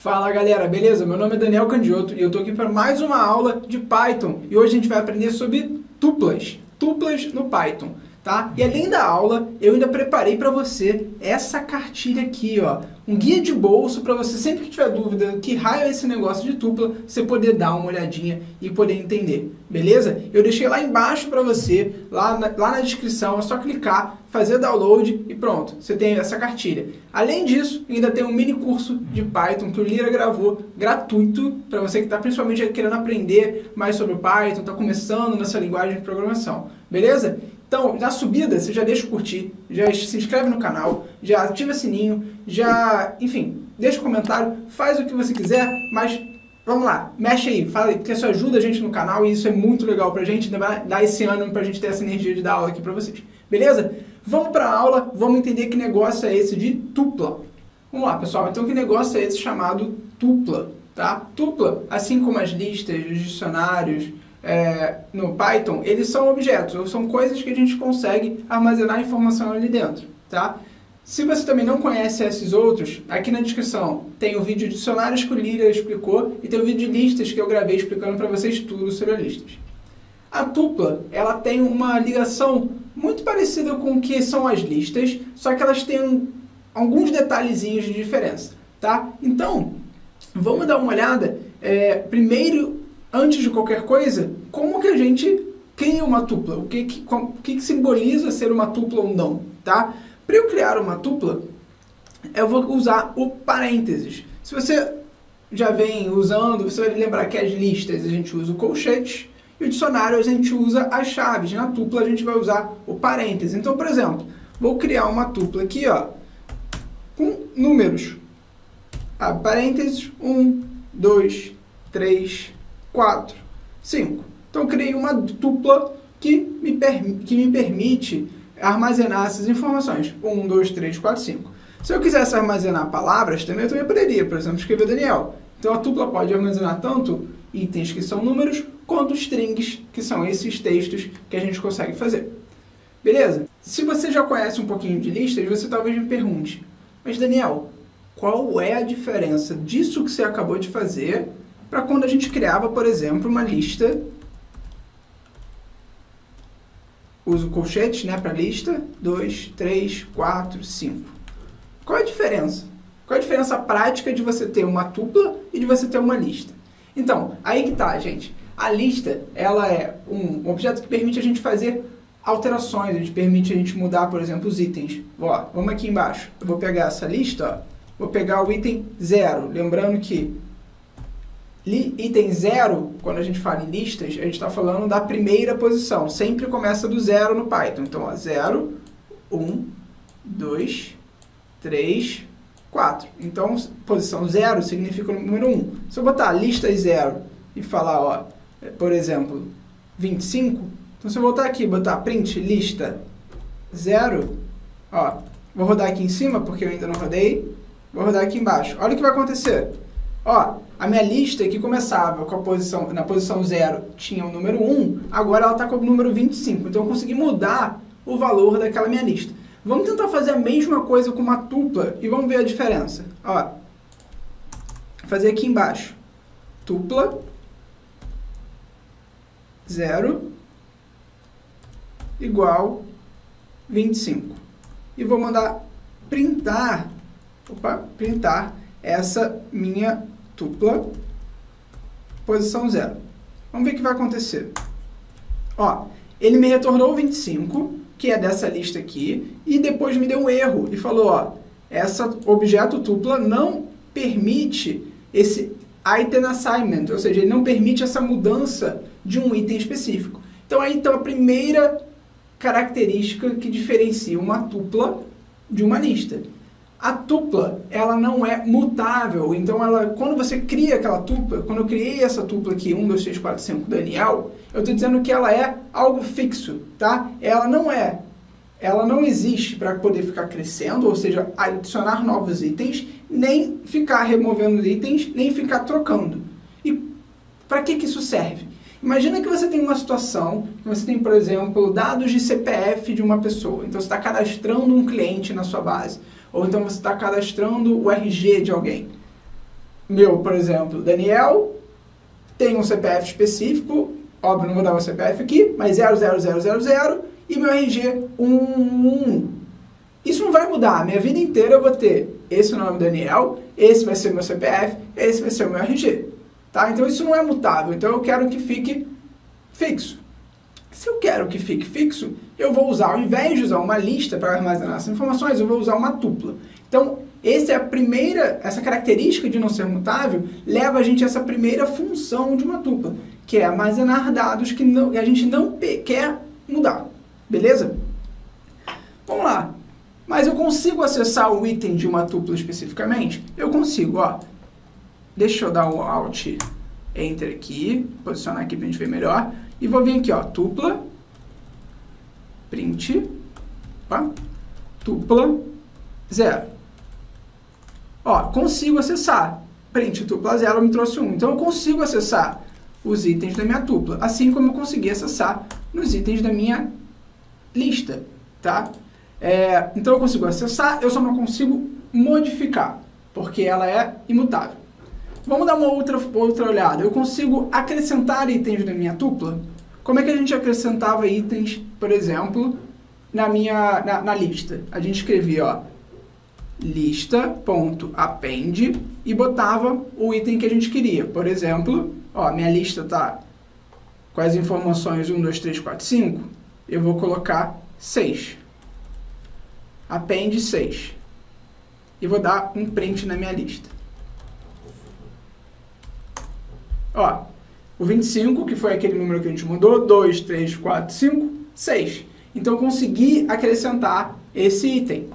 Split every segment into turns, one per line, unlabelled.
Fala galera, beleza? Meu nome é Daniel Candioto e eu tô aqui para mais uma aula de Python e hoje a gente vai aprender sobre tuplas no Python, tá? E além da aula, eu ainda preparei para você essa cartilha aqui, ó, um guia de bolso para você sempre que tiver dúvida que raio é esse negócio de tupla, você poder dar uma olhadinha e poder entender, beleza? Eu deixei lá embaixo para você, lá na descrição, é só clicar, fazer download e pronto, você tem essa cartilha. Além disso, ainda tem um mini curso de Python que o Lira gravou gratuito para você que está principalmente querendo aprender mais sobre o Python, está começando nessa linguagem de programação, beleza? Então, na subida, você já deixa o curtir, já se inscreve no canal, já ativa o sininho, enfim, deixa o comentário, faz o que você quiser, mas vamos lá, mexe aí, fala aí, porque isso ajuda a gente no canal e isso é muito legal pra gente, ainda vai dar esse ânimo pra gente ter essa energia de dar aula aqui pra vocês, beleza? Vamos pra aula, vamos entender que negócio é esse de tupla. Vamos lá, pessoal, então que negócio é esse chamado tupla, tá? Tupla, assim como as listas, os dicionários, no Python, eles são objetos, ou são coisas que a gente consegue armazenar informação ali dentro, tá? Se você também não conhece esses outros, aqui na descrição tem o vídeo de dicionários que o Lira explicou e tem o vídeo de listas que eu gravei explicando para vocês tudo sobre listas. A tupla, ela tem uma ligação muito parecida com o que são as listas, só que elas têm alguns detalhezinhos de diferença, tá? Então, vamos dar uma olhada, primeiro, antes de qualquer coisa, como que a gente cria uma tupla? O que simboliza ser uma tupla ou não, tá? Para eu criar uma tupla, eu vou usar o parênteses. Se você já vem usando, você vai lembrar que as listas a gente usa o colchete e o dicionário a gente usa as chaves. Na tupla a gente vai usar o parênteses. Então, por exemplo, vou criar uma tupla aqui, ó, com números. Parênteses, 1, 2, 3, 4, 5. Então, eu criei uma tupla que me permite armazenar essas informações. 1, 2, 3, 4, 5. Se eu quisesse armazenar palavras, eu também poderia, por exemplo, escrever Daniel. Então, a tupla pode armazenar tanto itens que são números, quanto strings, que são esses textos que a gente consegue fazer. Beleza? Se você já conhece um pouquinho de listas, você talvez me pergunte, mas Daniel, qual é a diferença disso que você acabou de fazer para quando a gente criava, por exemplo, uma lista? Uso colchete, né, para lista, 2, 3, 4, 5. Qual é a diferença? Qual é a diferença prática de você ter uma tupla e de você ter uma lista? Então, aí que tá, gente. A lista, ela é um objeto que permite a gente fazer alterações, permite a gente mudar, por exemplo, os itens. Ó, vamos aqui embaixo. Eu vou pegar essa lista, ó, vou pegar o item 0. Lembrando que item 0, quando a gente fala em listas, a gente está falando da primeira posição. Sempre começa do 0 no Python. Então, ó, 0, 1, 2, 3, 4. Então, posição 0 significa o número 1. Se eu botar lista 0 e falar, ó, por exemplo, 25, então se eu voltar aqui e botar print lista 0, ó, vou rodar aqui em cima porque eu ainda não rodei, vou rodar aqui embaixo. Olha o que vai acontecer. Ó, a minha lista que começava com a posição, na posição 0 tinha o número 1, agora ela está com o número 25. Então eu consegui mudar o valor daquela minha lista. Vamos tentar fazer a mesma coisa com uma tupla e vamos ver a diferença. Ó, fazer aqui embaixo. Tupla 0 igual 25. E vou mandar printar essa minha tupla posição 0. Vamos ver o que vai acontecer. Ó, ele me retornou 25, que é dessa lista aqui, e depois me deu um erro e falou, ó, essa objeto tupla não permite esse item assignment, ou seja, ele não permite essa mudança de um item específico. Então, aí está a primeira característica que diferencia uma tupla de uma lista. A tupla, ela não é mutável, então quando você cria aquela tupla, quando eu criei essa tupla aqui, 1, 2, 3, 4, 5, Daniel, eu estou dizendo que ela é algo fixo, tá? Ela não existe para poder ficar crescendo, ou seja, adicionar novos itens, nem ficar removendo itens, nem ficar trocando. E para que isso serve? Imagina que você tem uma situação, que você tem, por exemplo, dados de CPF de uma pessoa, então você está cadastrando um cliente na sua base, ou então você está cadastrando o RG de alguém. meu, por exemplo, Daniel, tem um CPF específico, óbvio, não vou dar o CPF aqui, mas 00000 e meu RG 111. Isso não vai mudar, minha vida inteira eu vou ter esse nome Daniel, esse vai ser meu CPF, esse vai ser o meu RG, tá? Então isso não é mutável, então eu quero que fique fixo. Se eu quero que fique fixo, eu vou usar, ao invés de usar uma lista para armazenar essas informações, eu vou usar uma tupla. Então, essa característica de não ser mutável leva a gente a essa primeira função de uma tupla, que é armazenar dados que a gente não quer mudar, beleza? Vamos lá. Mas eu consigo acessar o item de uma tupla especificamente? Eu consigo, ó. Deixa eu dar um Alt Enter aqui, posicionar aqui para a gente ver melhor. E vou vir aqui, ó, tupla, print, opa, tupla, 0. Ó, consigo acessar. Print tupla 0 me trouxe 1. Então eu consigo acessar os itens da minha tupla, assim como eu consegui acessar nos itens da minha lista, tá? Então eu consigo acessar, eu só não consigo modificar, porque ela é imutável. Vamos dar uma outra olhada. Eu consigo acrescentar itens na minha tupla? Como é que a gente acrescentava itens, por exemplo, na lista? A gente escrevia, ó, lista.append e botava o item que a gente queria. Por exemplo, ó, minha lista está com as informações 1, 2, 3, 4, 5. Eu vou colocar 6. Append 6. E vou dar um print na minha lista. Ó, o 25, que foi aquele número que a gente mudou, 2, 3, 4, 5, 6. Então, eu consegui acrescentar esse item.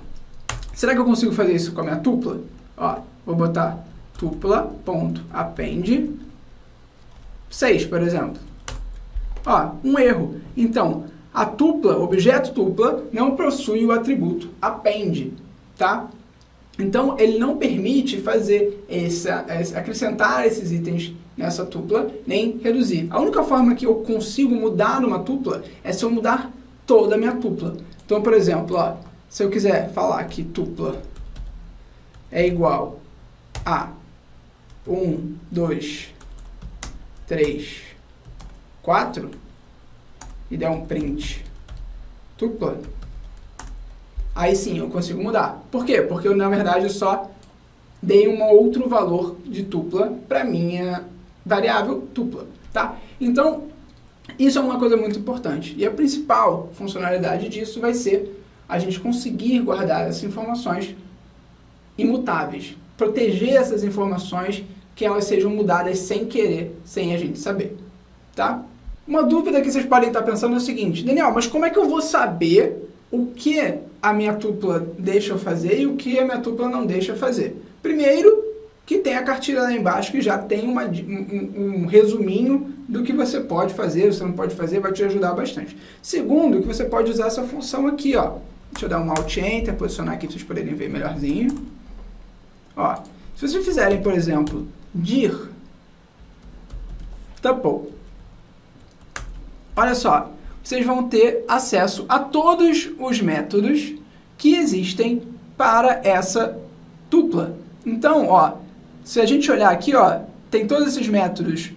Será que eu consigo fazer isso com a minha tupla? Ó, vou botar tupla.append 6, por exemplo. Ó, um erro. Então, a tupla, o objeto tupla, não possui o atributo append, tá? Então, ele não permite fazer acrescentar esses itens nessa tupla, nem reduzir. A única forma que eu consigo mudar numa tupla é se eu mudar toda a minha tupla. Então, por exemplo, ó, se eu quiser falar que tupla é igual a 1, 2, 3, 4 e der um print tupla, aí sim eu consigo mudar. Por quê? Porque eu, na verdade, eu só dei um outro valor de tupla para minha variável tupla, tá? Então, isso é uma coisa muito importante. E a principal funcionalidade disso vai ser a gente conseguir guardar essas informações imutáveis. Proteger essas informações que elas sejam mudadas sem querer, sem a gente saber, tá? Uma dúvida que vocês podem estar pensando é o seguinte: Daniel, mas como é que eu vou saber o que a minha tupla deixa eu fazer e o que a minha tupla não deixa eu fazer? Primeiro, que tem a cartilha lá embaixo que já tem um resuminho do que você pode fazer, você não pode fazer, vai te ajudar bastante. Segundo, que você pode usar essa função aqui, ó. Deixa eu dar um Alt Enter, posicionar aqui para vocês poderem ver melhorzinho. Ó, se vocês fizerem, por exemplo, dir tuple, olha só, vocês vão ter acesso a todos os métodos que existem para essa tupla. Então, ó, se a gente olhar aqui, ó, tem todos esses métodos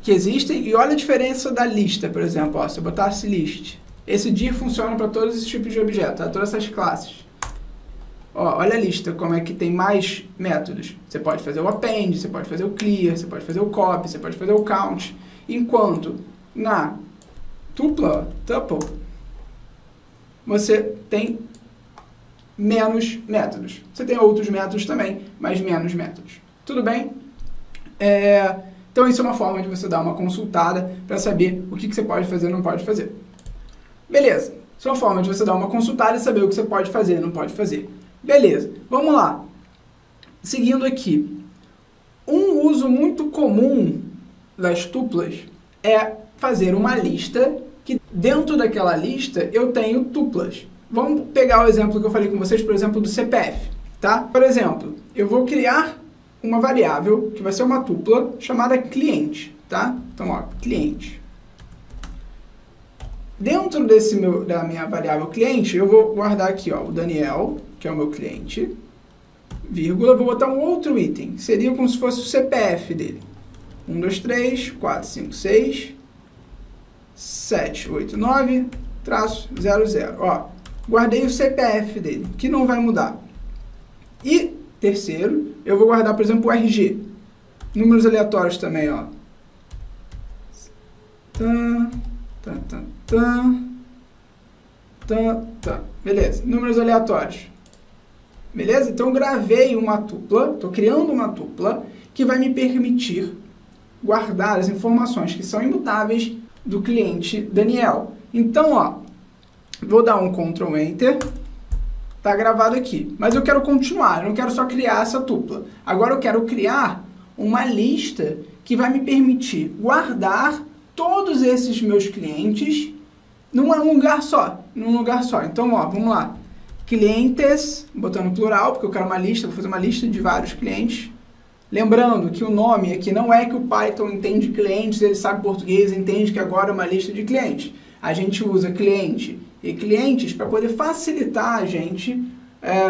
que existem, e olha a diferença da lista, por exemplo, ó, se eu botasse list, esse dir funciona para todos esses tipos de objetos, tá? Todas essas classes. Ó, olha a lista, como é que tem mais métodos. Você pode fazer o append, você pode fazer o clear, você pode fazer o copy, você pode fazer o count, enquanto na tupla, tuple, você tem menos métodos. Você tem outros métodos também, mas menos métodos. Tudo bem? Então isso é uma forma de você dar uma consultada para saber o que você pode fazer e não pode fazer. Beleza. Isso é uma forma de você dar uma consultada e saber o que você pode fazer e não pode fazer. Beleza. Vamos lá. Seguindo aqui. Um uso muito comum das tuplas é fazer uma lista que dentro daquela lista eu tenho tuplas. Vamos pegar o exemplo que eu falei com vocês, por exemplo, do CPF, tá? Por exemplo, eu vou criar uma variável que vai ser uma tupla chamada cliente, tá? Então, ó, cliente. Dentro da minha variável cliente, eu vou guardar aqui, ó, o Daniel, que é o meu cliente, vírgula, vou botar um outro item, seria como se fosse o CPF dele. 1, 2, 3, 4, 5, 6, 7, 8, 9, traço 00. Ó, guardei o CPF dele, que não vai mudar. E, terceiro, eu vou guardar, por exemplo, o RG. Números aleatórios também, ó. Beleza, números aleatórios. Beleza? Então, eu gravei uma tupla, estou criando uma tupla, que vai me permitir guardar as informações que são imutáveis do cliente Daniel. Então, ó, vou dar um Ctrl Enter, tá gravado aqui. Mas eu quero continuar, eu não quero só criar essa tupla. Agora eu quero criar uma lista que vai me permitir guardar todos esses meus clientes num lugar só. Então, ó, vamos lá. Clientes, botando no plural, porque eu quero uma lista, vou fazer uma lista de vários clientes. Lembrando que o nome aqui não é que o Python entende clientes, ele sabe português, entende que agora é uma lista de clientes. A gente usa cliente e clientes para poder facilitar a gente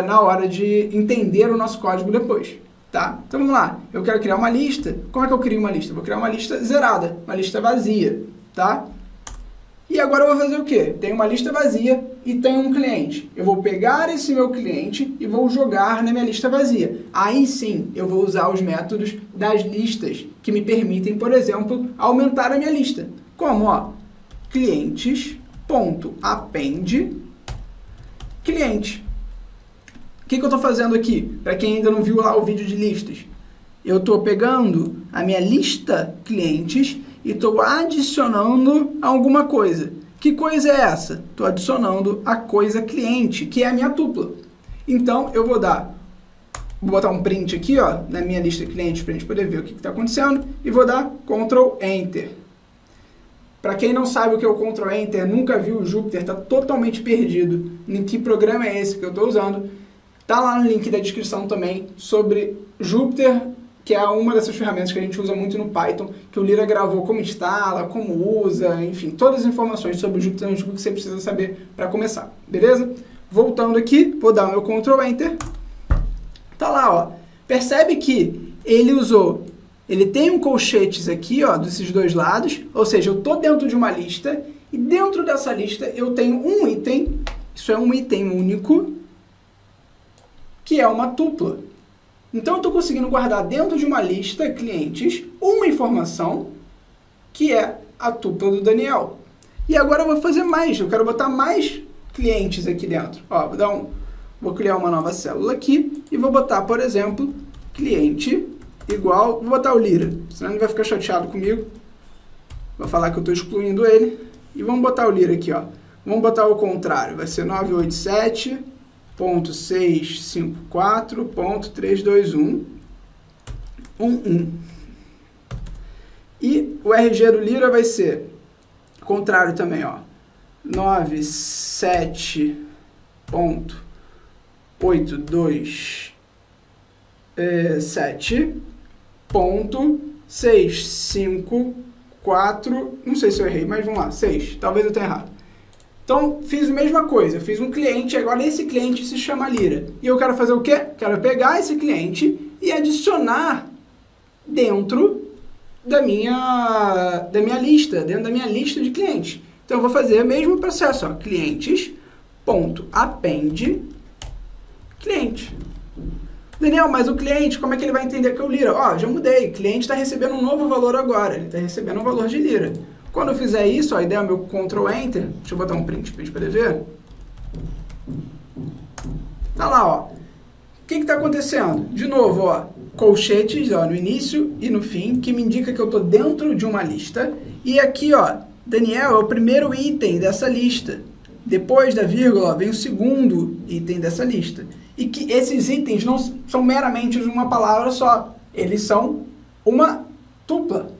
na hora de entender o nosso código depois. Tá? Então vamos lá, eu quero criar uma lista. Como é que eu crio uma lista? Vou criar uma lista zerada, uma lista vazia. Tá? E agora eu vou fazer o quê? Tem uma lista vazia e tem um cliente. Eu vou pegar esse meu cliente e vou jogar na minha lista vazia. Aí sim, eu vou usar os métodos das listas, que me permitem, por exemplo, aumentar a minha lista. Como, ó, clientes.append cliente. O que eu estou fazendo aqui? Para quem ainda não viu lá o vídeo de listas. Eu estou pegando a minha lista clientes e estou adicionando alguma coisa. Que coisa é essa? Estou adicionando a coisa cliente, que é a minha tupla. Então, eu vou botar um print aqui, ó, na minha lista cliente, para a gente poder ver o que está acontecendo, e vou dar Ctrl Enter. Para quem não sabe o que é o Ctrl Enter, nunca viu o Jupyter, está totalmente perdido em que programa é esse que eu estou usando, está lá no link da descrição também sobre Jupyter, que é uma dessas ferramentas que a gente usa muito no Python, que o Lira gravou como instala, como usa, enfim, todas as informações sobre o Jupyter Notebook que você precisa saber para começar, beleza? Voltando aqui, vou dar o meu Ctrl Enter, tá lá, ó, percebe que ele tem um colchetes aqui, ó, desses dois lados, ou seja, eu estou dentro de uma lista, e dentro dessa lista eu tenho um item, isso é um item único, que é uma tupla. Então, eu estou conseguindo guardar dentro de uma lista, clientes, uma informação, que é a tupla do Daniel. E agora eu vou fazer mais, eu quero botar mais clientes aqui dentro. Ó, vou criar uma nova célula aqui, e vou botar, por exemplo, cliente igual, vou botar o Lira, senão ele vai ficar chateado comigo. Vou falar que eu estou excluindo ele, e vamos botar o Lira aqui, ó. Vamos botar o contrário, vai ser 987.654.321.11. E o RG do Lira vai ser contrário também, ó. 97.654, não sei se eu errei, mas vamos lá, 6, talvez eu tenha errado. Então, fiz a mesma coisa, fiz um cliente, agora esse cliente se chama Lira. E eu quero fazer o quê? Quero pegar esse cliente e adicionar dentro da minha lista, dentro da minha lista de clientes. Então, eu vou fazer o mesmo processo, ó, clientes.append cliente. Daniel, mas o cliente, como é que ele vai entender que é o Lira? Ó, já mudei, o cliente está recebendo um novo valor agora, ele está recebendo um valor de Lira. Quando eu fizer isso, ó, a ideia é o meu Ctrl Enter, deixa eu botar um print para a gente poder ver. Tá lá, ó. O que está acontecendo? De novo, ó, colchetes, ó, no início e no fim, que me indica que eu estou dentro de uma lista. E aqui, ó, Daniel é o primeiro item dessa lista. Depois da vírgula, ó, vem o segundo item dessa lista. E que esses itens não são meramente uma palavra só. Eles são uma tupla.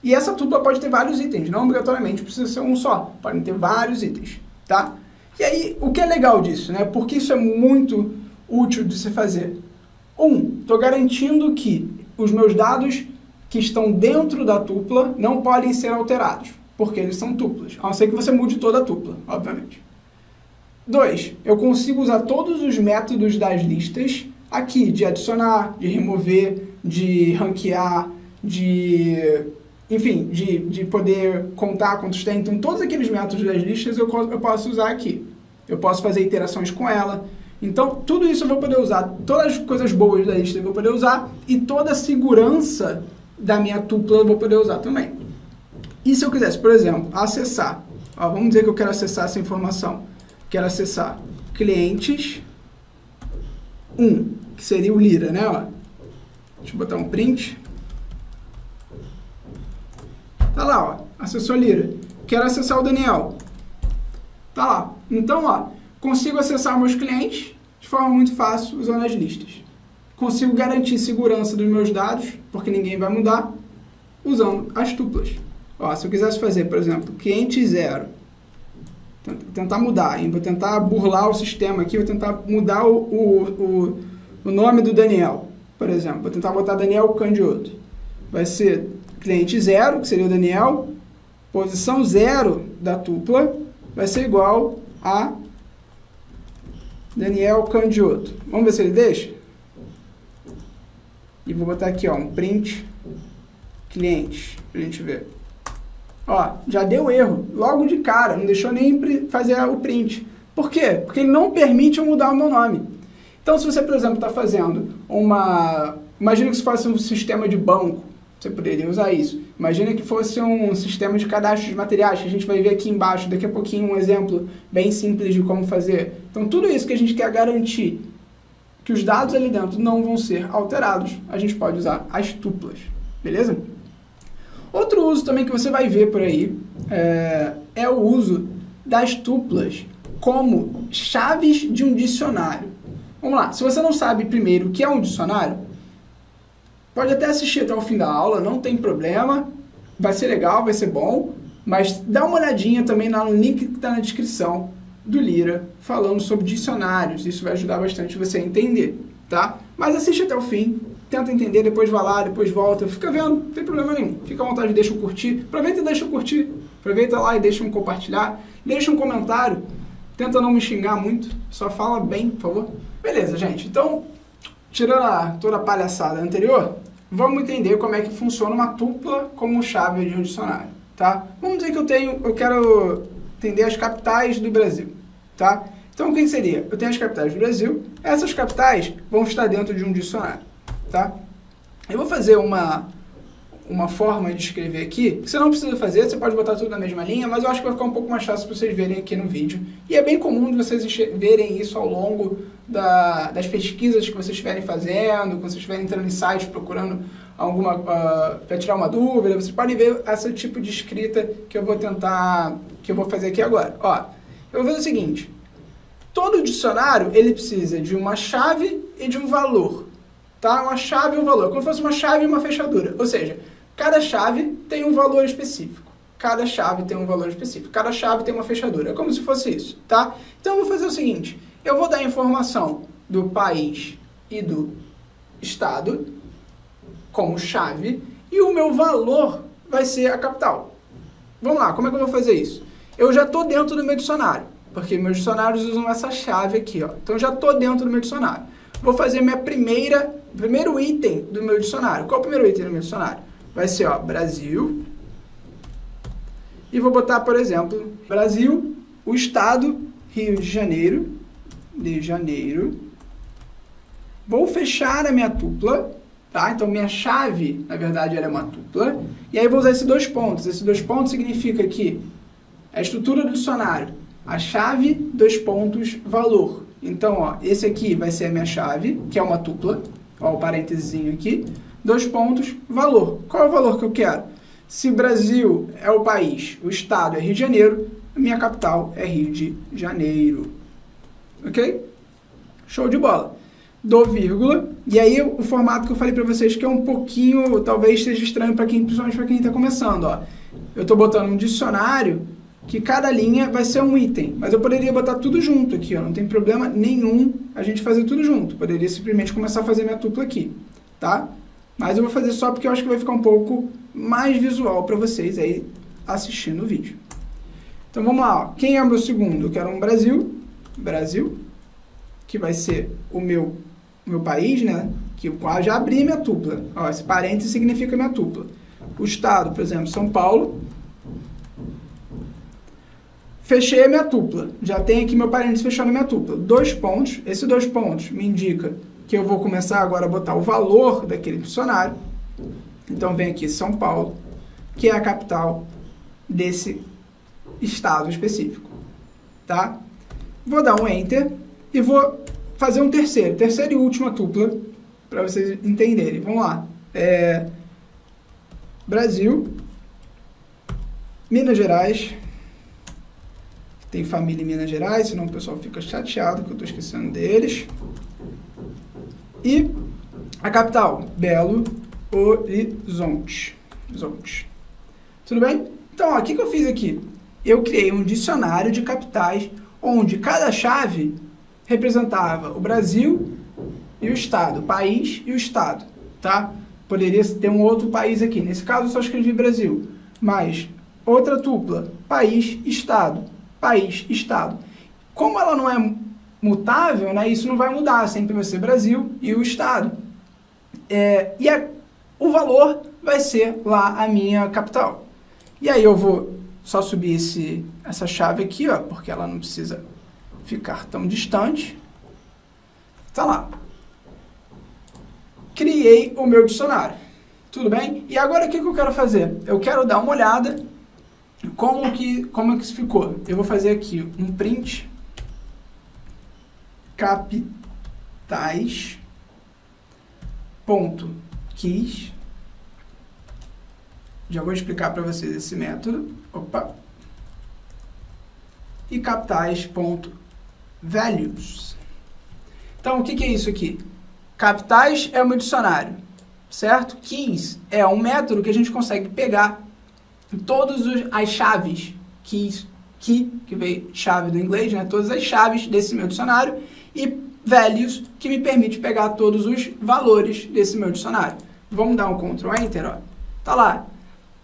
E essa tupla pode ter vários itens, não obrigatoriamente precisa ser um só. Podem ter vários itens, tá? E aí, o que é legal disso, né? Porque isso é muito útil de se fazer. Estou garantindo que os meus dados que estão dentro da tupla não podem ser alterados, porque eles são tuplas, a não ser que você mude toda a tupla, obviamente. 2, eu consigo usar todos os métodos das listas aqui de adicionar, de remover, de ranquear, enfim, de poder contar quantos tem. Então, todos aqueles métodos das listas eu posso usar aqui. Eu posso fazer iterações com ela. Então, tudo isso eu vou poder usar. Todas as coisas boas da lista eu vou poder usar. E toda a segurança da minha tupla eu vou poder usar também. E se eu quisesse, por exemplo, acessar. Ó, vamos dizer que eu quero acessar essa informação. Quero acessar clientes 1, que seria o Lira, né? Ó. Deixa eu botar um print. Tá lá, ó, acessou Lira. Quero acessar o Daniel. Tá lá. Então, ó, consigo acessar meus clientes de forma muito fácil usando as listas. Consigo garantir segurança dos meus dados, porque ninguém vai mudar, usando as tuplas. Ó, se eu quisesse fazer, por exemplo, cliente 0, tentar mudar, hein? Vou tentar burlar o sistema aqui, vou tentar mudar o nome do Daniel, por exemplo. Vou tentar botar Daniel Candioto. Vai ser cliente 0, que seria o Daniel, posição 0 da tupla vai ser igual a Daniel Candioto. Vamos ver se ele deixa? E vou botar aqui, ó, um print clientes, pra gente ver. Ó, já deu erro, logo de cara, não deixou nem fazer o print. Por quê? Porque ele não permite eu mudar o meu nome. Então, se você, por exemplo, está fazendo uma... Imagina que isso fosse um sistema de banco, você poderia usar isso. Imagina que fosse um sistema de cadastro de materiais, que a gente vai ver aqui embaixo, daqui a pouquinho um exemplo bem simples de como fazer. Então, tudo isso que a gente quer garantir que os dados ali dentro não vão ser alterados, a gente pode usar as tuplas, beleza? Outro uso também que você vai ver por aí é o uso das tuplas como chaves de um dicionário. Vamos lá, se você não sabe primeiro o que é um dicionário, pode até assistir até o fim da aula, não tem problema, vai ser legal, vai ser bom, mas dá uma olhadinha também no link que está na descrição do Lira, falando sobre dicionários, isso vai ajudar bastante você a entender, tá? Mas assiste até o fim, tenta entender, depois vai lá, depois volta, fica vendo, não tem problema nenhum, fica à vontade, deixa eu curtir, aproveita e deixa eu curtir, aproveita lá e deixa um compartilhar, deixa um comentário, tenta não me xingar muito, só fala bem, por favor. Beleza, gente, então, tirando toda a palhaçada anterior, vamos entender como é que funciona uma tupla como chave de um dicionário, tá? Vamos dizer que eu quero entender as capitais do Brasil, tá? Então, o que seria? Eu tenho as capitais do Brasil, essas capitais vão estar dentro de um dicionário, tá? Eu vou fazer uma forma de escrever aqui, que você não precisa fazer, você pode botar tudo na mesma linha, mas eu acho que vai ficar um pouco mais fácil para vocês verem aqui no vídeo. E é bem comum de vocês verem isso ao longo das pesquisas que vocês estiverem fazendo, quando vocês estiverem entrando em sites procurando alguma para tirar uma dúvida, vocês podem ver esse tipo de escrita que eu vou fazer aqui agora. Ó, eu vou fazer o seguinte, todo dicionário ele precisa de uma chave e de um valor, tá? Uma chave e um valor, como se fosse uma chave e uma fechadura, ou seja, cada chave tem um valor específico, cada chave tem um valor específico, cada chave tem uma fechadura, é como se fosse isso, tá? Então eu vou fazer o seguinte, eu vou dar a informação do país e do estado como chave e o meu valor vai ser a capital. Vamos lá, como é que eu vou fazer isso? Eu já estou dentro do meu dicionário, porque meus dicionários usam essa chave aqui, ó. Então eu já estou dentro do meu dicionário. Vou fazer primeiro item do meu dicionário. Qual é o primeiro item do meu dicionário? Vai ser, ó, Brasil. E vou botar, por exemplo, Brasil, o estado, Rio de Janeiro. Vou fechar a minha tupla, tá? Então, minha chave, na verdade, ela é uma tupla. E aí, vou usar esses dois pontos. Esses dois pontos significa que a estrutura do dicionário, a chave, dois pontos, valor. Então, ó, esse aqui vai ser a minha chave, que é uma tupla. Ó, o parênteses aqui. Dois pontos, valor. Qual é o valor que eu quero? Se Brasil é o país, o estado é Rio de Janeiro, a minha capital é Rio de Janeiro. Ok? Show de bola. Dou vírgula, e aí o formato que eu falei para vocês que é um pouquinho, talvez seja estranho para quem, principalmente para quem está começando, ó. Eu estou botando um dicionário que cada linha vai ser um item, mas eu poderia botar tudo junto aqui, ó, não tem problema nenhum a gente fazer tudo junto, poderia simplesmente começar a fazer minha tupla aqui, tá? Mas eu vou fazer só porque eu acho que vai ficar um pouco mais visual para vocês aí assistindo o vídeo. Então vamos lá, ó. Quem é o meu segundo? Eu quero um Brasil, que vai ser o meu meu país, né? Que eu já abri minha tupla. Ó, esse parênteses significa minha tupla. O estado, por exemplo, São Paulo. Fechei a minha tupla. Já tem aqui meu parênteses fechando a minha tupla. 2 pontos. Esses 2 pontos me indica que eu vou começar agora a botar o valor daquele funcionário. Então, vem aqui São Paulo, que é a capital desse estado específico. Tá? Vou dar um Enter e vou fazer um terceira e última tupla, para vocês entenderem. Vamos lá. Brasil, Minas Gerais. Tem família em Minas Gerais, senão o pessoal fica chateado que eu estou esquecendo deles. E a capital, Belo Horizonte. Tudo bem? Então, ó, o que eu fiz aqui? Eu criei um dicionário de capitais, onde cada chave representava o Brasil e o estado, o país e o estado, tá? Poderia ter um outro país aqui. Nesse caso, eu só escrevi Brasil. Mas, outra tupla, país, estado. País, estado. Como ela não é mutável, né, isso não vai mudar, sempre vai ser Brasil e o estado. O valor vai ser lá a minha capital. E aí eu vou só subir essa chave aqui, ó, porque ela não precisa ficar tão distante. Tá lá. Criei o meu dicionário. Tudo bem? E agora o que eu quero fazer? Eu quero dar uma olhada como que isso ficou. Eu vou fazer aqui um print capitais ponto keys. Já vou explicar para vocês esse método. Opa. E capitais ponto values. Então, o que é isso aqui? Capitais é o meu dicionário, certo? Keys é um método que a gente consegue pegar todas as chaves, keys, que veio chave do inglês, né? Todas as chaves desse meu dicionário, e values, que me permite pegar todos os valores desse meu dicionário. Vamos dar um Ctrl Enter, ó. Tá lá.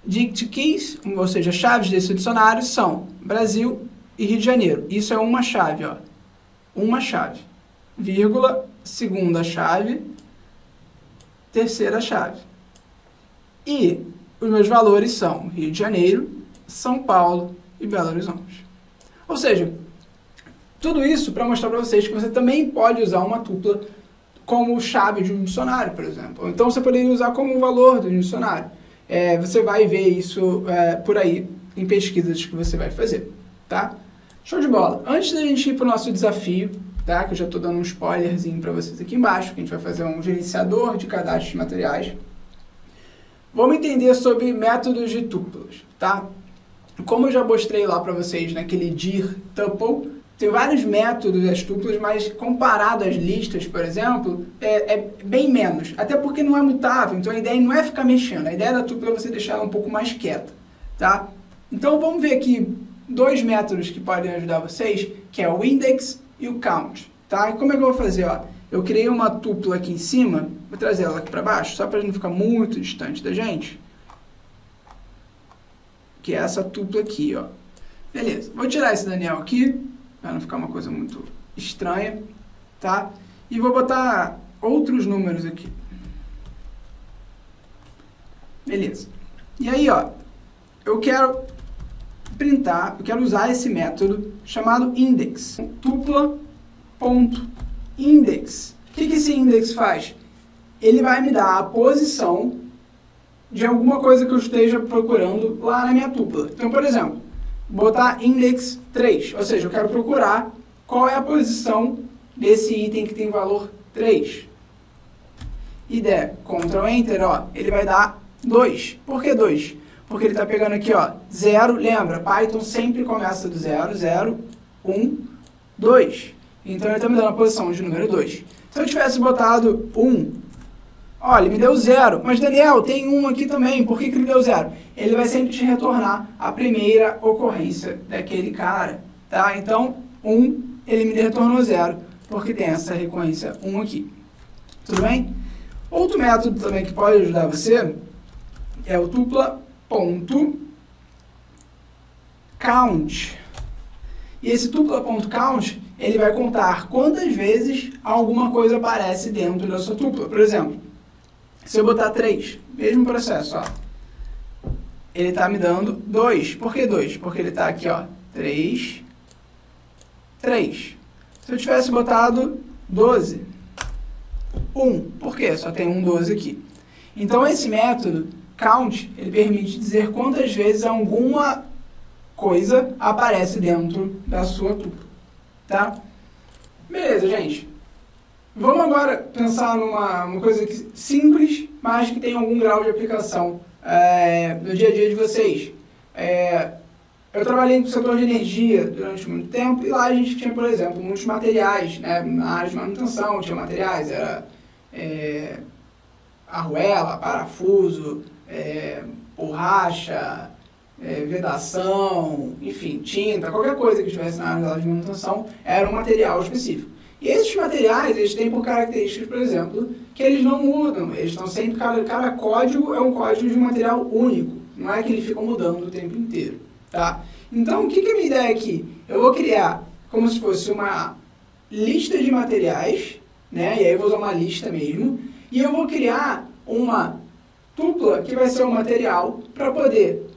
Dict keys, ou seja, chaves desse dicionário são Brasil e Rio de Janeiro. Isso é uma chave, ó. Uma chave. Vírgula, segunda chave, terceira chave. E os meus valores são Rio de Janeiro, São Paulo e Belo Horizonte. Ou seja, tudo isso para mostrar para vocês que você também pode usar uma tupla como chave de um dicionário, por exemplo. Ou então você poderia usar como valor do dicionário. Você vai ver isso por aí em pesquisas que você vai fazer, tá? Show de bola. Antes da gente ir para o nosso desafio, tá? Que eu já estou dando um spoilerzinho para vocês aqui embaixo, que a gente vai fazer um gerenciador de cadastro de materiais. Vamos entender sobre métodos de tuplas, tá? Como eu já mostrei lá para vocês naquele dir tuple, tem vários métodos das tuplas, mas comparado às listas, por exemplo, é bem menos. Até porque não é mutável, então a ideia não é ficar mexendo. A ideia da tupla é você deixar ela um pouco mais quieta, tá? Então vamos ver aqui 2 métodos que podem ajudar vocês, que é o index e o count, tá? E como é que eu vou fazer, ó? Eu criei uma tupla aqui em cima, vou trazer ela aqui para baixo, só para não ficar muito distante da gente. Que é essa tupla aqui, ó. Beleza, vou tirar esse Daniel aqui, para não ficar uma coisa muito estranha, tá? E vou botar outros números aqui. Beleza. E aí, ó, eu quero printar, eu quero usar esse método chamado index. Tupla.index. O que esse index faz? Ele vai me dar a posição de alguma coisa que eu esteja procurando lá na minha tupla. Então, por exemplo, botar index 3, ou seja, eu quero procurar qual é a posição desse item que tem valor 3. E der Ctrl Enter, ó, ele vai dar 2. Por que 2? Porque ele está pegando aqui, ó, 0, lembra, Python sempre começa do 0, 0, 1, 2. Então ele está me dando a posição de número 2. Se eu tivesse botado 1, olha, ele me deu 0. Mas, Daniel, tem 1 aqui também. Por que ele deu 0? Ele vai sempre te retornar a primeira ocorrência daquele cara, tá? Então, 1, ele me retornou 0, porque tem essa recorrência 1 aqui. Tudo bem? Outro método também que pode ajudar você é o tupla.count. E esse tupla.count, ele vai contar quantas vezes alguma coisa aparece dentro da sua tupla. Por exemplo, se eu botar 3, mesmo processo, ó, ele está me dando 2. Por que 2? Porque ele está aqui, ó, 3, 3. Se eu tivesse botado 12, 1. Por quê? Só tem um 12 aqui. Então, esse método, count, ele permite dizer quantas vezes alguma coisa aparece dentro da sua tupla, tá? Beleza, gente. Vamos agora pensar numa coisa simples, mas que tem algum grau de aplicação no dia a dia de vocês. Eu trabalhei no setor de energia durante muito tempo e lá a gente tinha, por exemplo, muitos materiais, né? Na área de manutenção tinha materiais, era arruela, parafuso, borracha, vedação, enfim, tinta, qualquer coisa que estivesse na área de manutenção era um material específico. E esses materiais, eles têm por características, por exemplo, que eles não mudam, eles estão sempre, cada código é um código de um material único, não é que eles ficam mudando o tempo inteiro, tá? Então, o que é a minha ideia aqui? Eu vou criar como se fosse uma lista de materiais, né? E aí eu vou usar uma lista mesmo, e eu vou criar uma tupla que vai ser um material para poder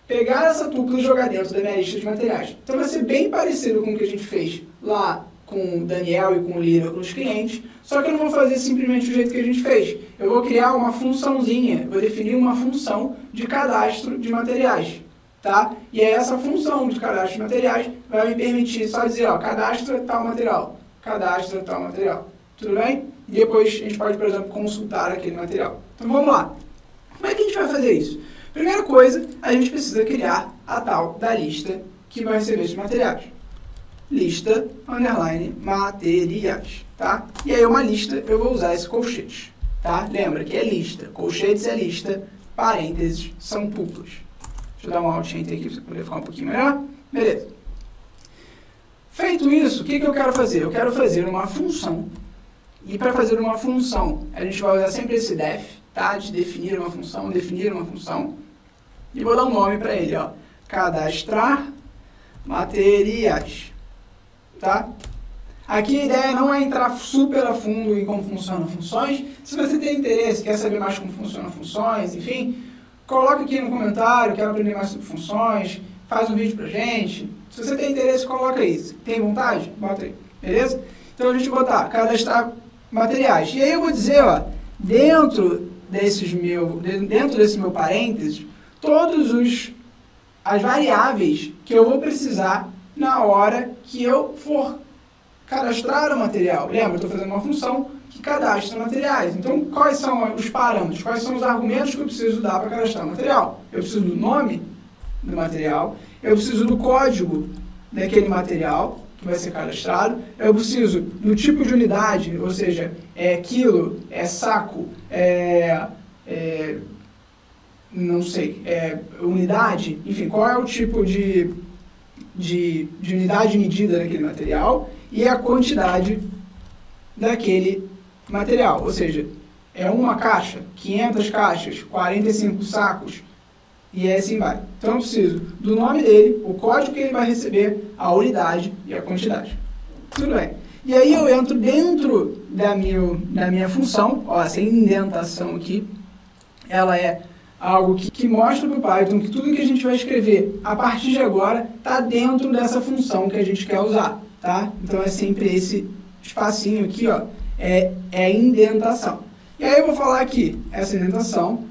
pegar essa tupla e jogar dentro da minha lista de materiais. Então vai ser bem parecido com o que a gente fez lá com o Daniel e com o Lira, com os clientes, só que eu não vou fazer simplesmente do jeito que a gente fez. Eu vou criar uma funçãozinha, vou definir uma função de cadastro de materiais, tá? E aí essa função de cadastro de materiais vai me permitir só dizer, ó, cadastra tal material, cadastra tal material, tudo bem? E depois a gente pode, por exemplo, consultar aquele material. Então vamos lá. Como é que a gente vai fazer isso? Primeira coisa, a gente precisa criar a tal da lista que vai receber esses materiais. Lista, underline, materiais, tá? E aí uma lista, eu vou usar esse colchete, tá? Lembra que é lista, colchetes é lista, parênteses são tuplas. Deixa eu dar um alt enter aqui para poder ficar um pouquinho melhor. Beleza. Feito isso, o que eu quero fazer? Eu quero fazer uma função. E para fazer uma função, a gente vai usar sempre esse def, tá? De definir uma função. E vou dar um nome para ele, ó. Cadastrar materiais. Tá? Aqui a ideia não é entrar super a fundo em como funcionam funções. Se você tem interesse, quer saber mais como funcionam funções, enfim, coloca aqui no comentário, quero aprender mais sobre funções, faz um vídeo pra gente. Se você tem interesse, coloca isso. Tem vontade? Bota aí, beleza? Então a gente vai botar cadastrar materiais. E aí eu vou dizer, ó, dentro desse meu parênteses, as variáveis que eu vou precisar na hora que eu for cadastrar o material. Lembra, eu estou fazendo uma função que cadastra materiais. Então, quais são os parâmetros, quais são os argumentos que eu preciso dar para cadastrar o material? Eu preciso do nome do material, eu preciso do código daquele material que vai ser cadastrado, eu preciso do tipo de unidade, ou seja, é quilo, é saco, não sei, unidade, enfim, qual é o tipo de unidade medida daquele material e a quantidade daquele material, ou seja, é uma caixa, 500 caixas, 45 sacos e assim vai. Então eu preciso do nome dele, o código que ele vai receber, a unidade e a quantidade. Tudo bem. E aí eu entro dentro da minha função, ó, essa indentação aqui, ela é algo que mostra para o Python que tudo que a gente vai escrever a partir de agora está dentro dessa função que a gente quer usar, tá? Então é sempre esse espacinho aqui, ó, é indentação. E aí eu vou falar aqui, essa indentação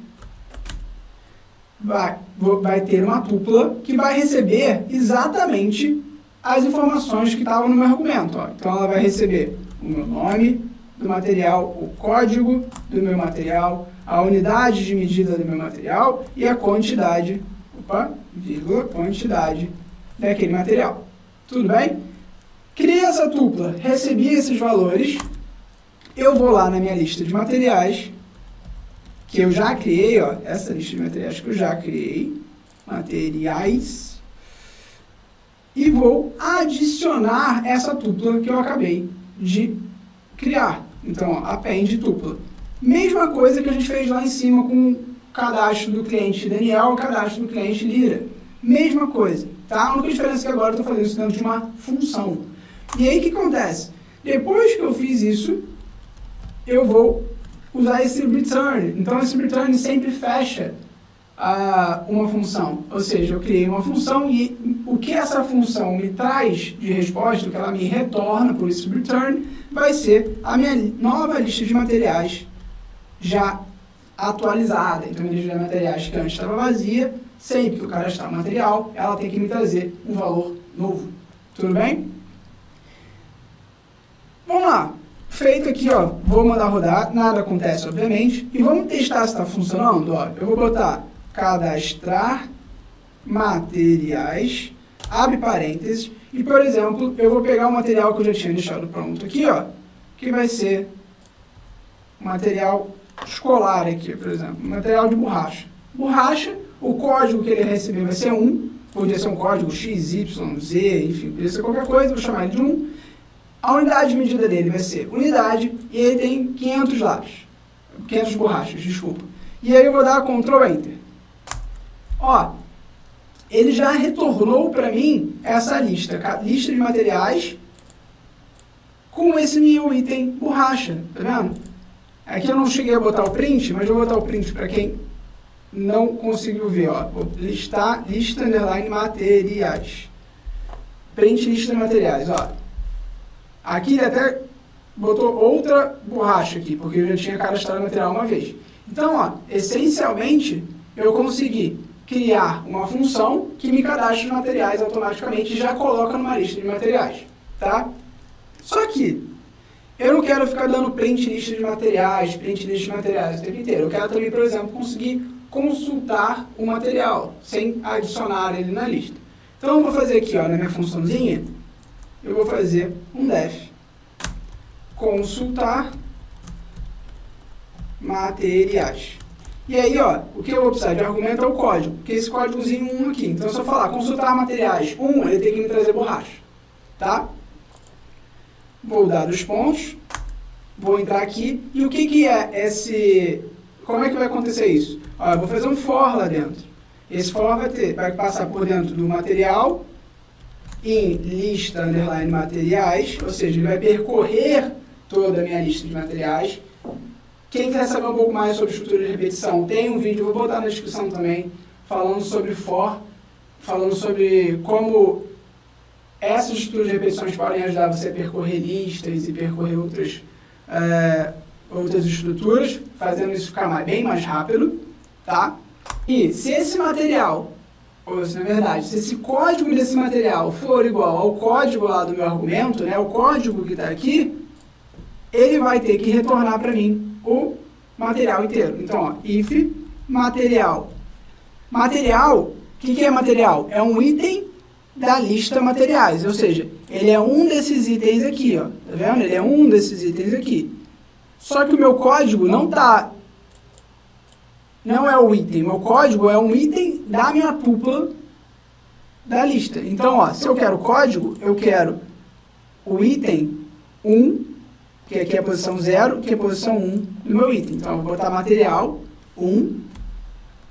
vai ter uma tupla que vai receber exatamente as informações que estavam no meu argumento, ó. Então ela vai receber o meu nome do material, o código do meu material, a unidade de medida do meu material e a quantidade, quantidade daquele material. Tudo bem? Criei essa tupla, recebi esses valores, eu vou lá na minha lista de materiais, que eu já criei, ó, essa lista de materiais que eu já criei, materiais, e vou adicionar essa tupla que eu acabei de criar. Então, ó, append tupla. Mesma coisa que a gente fez lá em cima com o cadastro do cliente Daniel e o cadastro do cliente Lira. Mesma coisa, tá? A única diferença é que agora eu estou fazendo isso dentro de uma função. E aí o que acontece? Depois que eu fiz isso, eu vou usar esse return. Então esse return sempre fecha uma função. Ou seja, eu criei uma função e o que essa função me traz de resposta, o que ela me retorna por esse return, vai ser a minha nova lista de materiais já atualizada. Então, a minha lista de materiais que antes estava vazia, sempre que eu cadastrar um material, ela tem que me trazer um valor novo. Tudo bem? Vamos lá. Feito aqui, ó, vou mandar rodar, nada acontece, obviamente, e vamos testar se está funcionando. Ó. Eu vou botar cadastrar materiais, abre parênteses, e, por exemplo, eu vou pegar o material que eu já tinha deixado pronto aqui, ó, que vai ser material escolar aqui, por exemplo, material de borracha. Borracha, o código que ele receber vai ser 1, podia ser um código X, Y, Z, enfim, podia ser qualquer coisa, vou chamar ele de 1. A unidade de medida dele vai ser unidade e ele tem 500 lápis, 500 borrachas, desculpa. E aí eu vou dar Ctrl Enter. Ó, ele já retornou para mim essa lista de materiais com esse meu item borracha, tá vendo? Aqui eu não cheguei a botar o print, mas eu vou botar o print para quem não conseguiu ver, ó. Vou listar, lista underline materiais. Print lista de materiais, ó. Aqui ele até botou outra borracha aqui, porque eu já tinha cadastrado o material uma vez. Então, ó, essencialmente, eu consegui criar uma função que me cadastra os materiais automaticamente e já coloca numa lista de materiais, tá? Só que eu não quero ficar dando print lista de materiais, print lista de materiais o tempo inteiro. Eu quero também, por exemplo, conseguir consultar o material sem adicionar ele na lista. Então, eu vou fazer aqui, ó, na minha funçãozinha, eu vou fazer um def consultar materiais. E aí, ó, o que eu vou precisar de argumento é o código, que é esse códigozinho 1 aqui. Então, se eu falar consultar materiais 1, ele tem que me trazer borracha, tá? Vou dar os pontos, vou entrar aqui, e o que é esse... Como é que vai acontecer isso? Ó, eu vou fazer um for lá dentro. Esse for vai passar por dentro do material, em lista underline materiais, ou seja, ele vai percorrer toda a minha lista de materiais. Quem quer saber um pouco mais sobre estrutura de repetição, tem um vídeo, vou botar na descrição também, falando sobre for, falando sobre como essas estruturas de repetições podem ajudar você a percorrer listas e percorrer outras estruturas, fazendo isso ficar bem mais rápido, tá? E se esse material, ou se na verdade, se esse código desse material for igual ao código lá do meu argumento, né, o código que está aqui, ele vai ter que retornar para mim o material inteiro. Então, ó, if material. Material, o que é material? É um item da lista materiais, ou seja, ele é um desses itens aqui, ó, tá vendo? Ele é um desses itens aqui. Só que o meu código não é o item, meu código é um item da minha tupla da lista. Então, ó, se eu quero código, eu quero o item 1, que aqui é a posição 0, que é a posição 1 do meu item. Então, eu vou botar material 1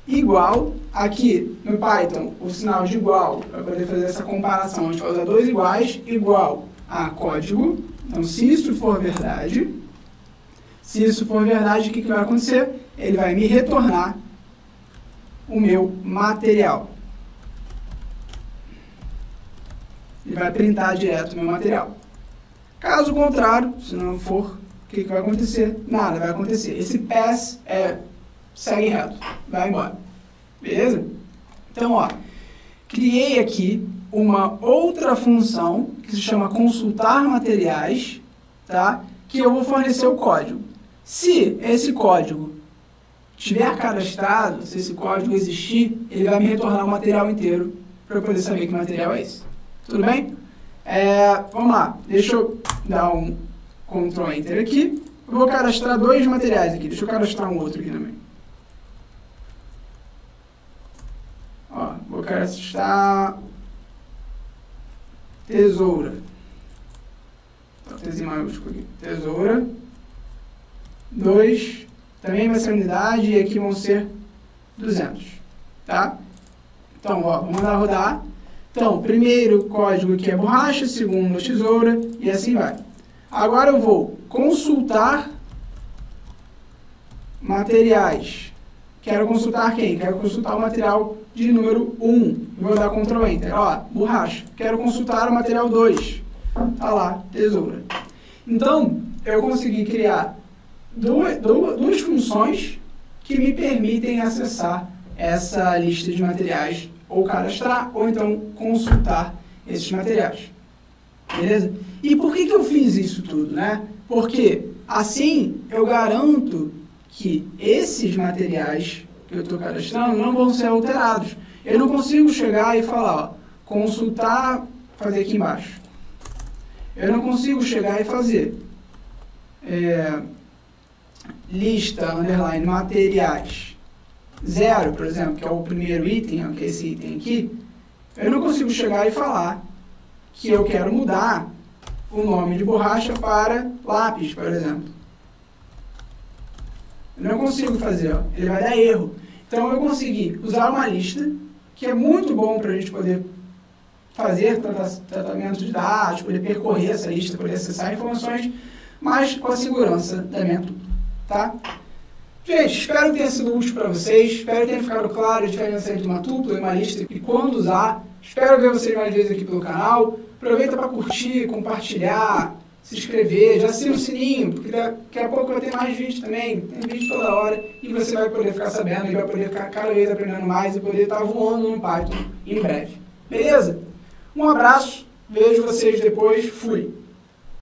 igual, aqui no Python, o sinal de igual, para poder fazer essa comparação, a gente vai usar dois iguais, igual a código. Então, se isso for verdade, o que vai acontecer? Ele vai me retornar o meu material. Ele vai printar direto o meu material. Caso contrário, se não for, o que vai acontecer? Nada vai acontecer. Esse pass segue reto, vai embora. Beleza? Então, ó, criei aqui uma outra função que se chama consultar materiais, tá? Que eu vou fornecer o código. Se esse código estiver cadastrado, se esse código existir, ele vai me retornar o material inteiro para eu poder saber que material é esse. Tudo bem? Vamos lá, deixa eu dar um Ctrl Enter aqui. Eu vou cadastrar dois materiais aqui, deixa eu cadastrar um outro aqui também. Ó, vou cadastrar tesoura. Tzinho maiúsculo aqui. Tesoura. 2, também vai ser unidade, e aqui vão ser 200, tá? Então, ó, vou mandar rodar. Então, primeiro código aqui é borracha, segundo tesoura e assim vai. Agora eu vou consultar materiais. Quero consultar quem? Quero consultar o material de número 1. Vou dar Ctrl Enter. Ó, borracha. Quero consultar o material 2. Tá lá, tesoura. Então, eu consegui criar duas funções que me permitem acessar essa lista de materiais, ou cadastrar, ou então consultar esses materiais. Beleza? E por que eu fiz isso tudo, né? Porque assim eu garanto que esses materiais que eu estou cadastrando não vão ser alterados. Eu não consigo chegar e falar, ó, consultar, fazer aqui embaixo. Eu não consigo chegar e fazer lista, underline, materiais 0, por exemplo, que é o primeiro item, ó, que é esse item aqui. Eu não consigo chegar e falar que eu quero mudar o nome de borracha para lápis, por exemplo. Eu não consigo fazer, ó, ele vai dar erro. Então eu consegui usar uma lista, que é muito bom para a gente poder fazer tratamento de dados, poder percorrer essa lista, poder acessar informações, mas com a segurança da minha tudo, tá? Gente, espero que tenha sido útil para vocês, espero que tenha ficado claro a diferença entre uma tupla e uma lista e quando usar. Espero ver vocês mais vezes aqui pelo canal. Aproveita para curtir, compartilhar, se inscrever, já assina o sininho, porque daqui a pouco vai ter mais vídeo também, tem vídeo toda hora, e você vai poder ficar sabendo, e vai poder ficar cada vez aprendendo mais e poder estar voando no Python em breve. Beleza? Um abraço, vejo vocês depois, fui!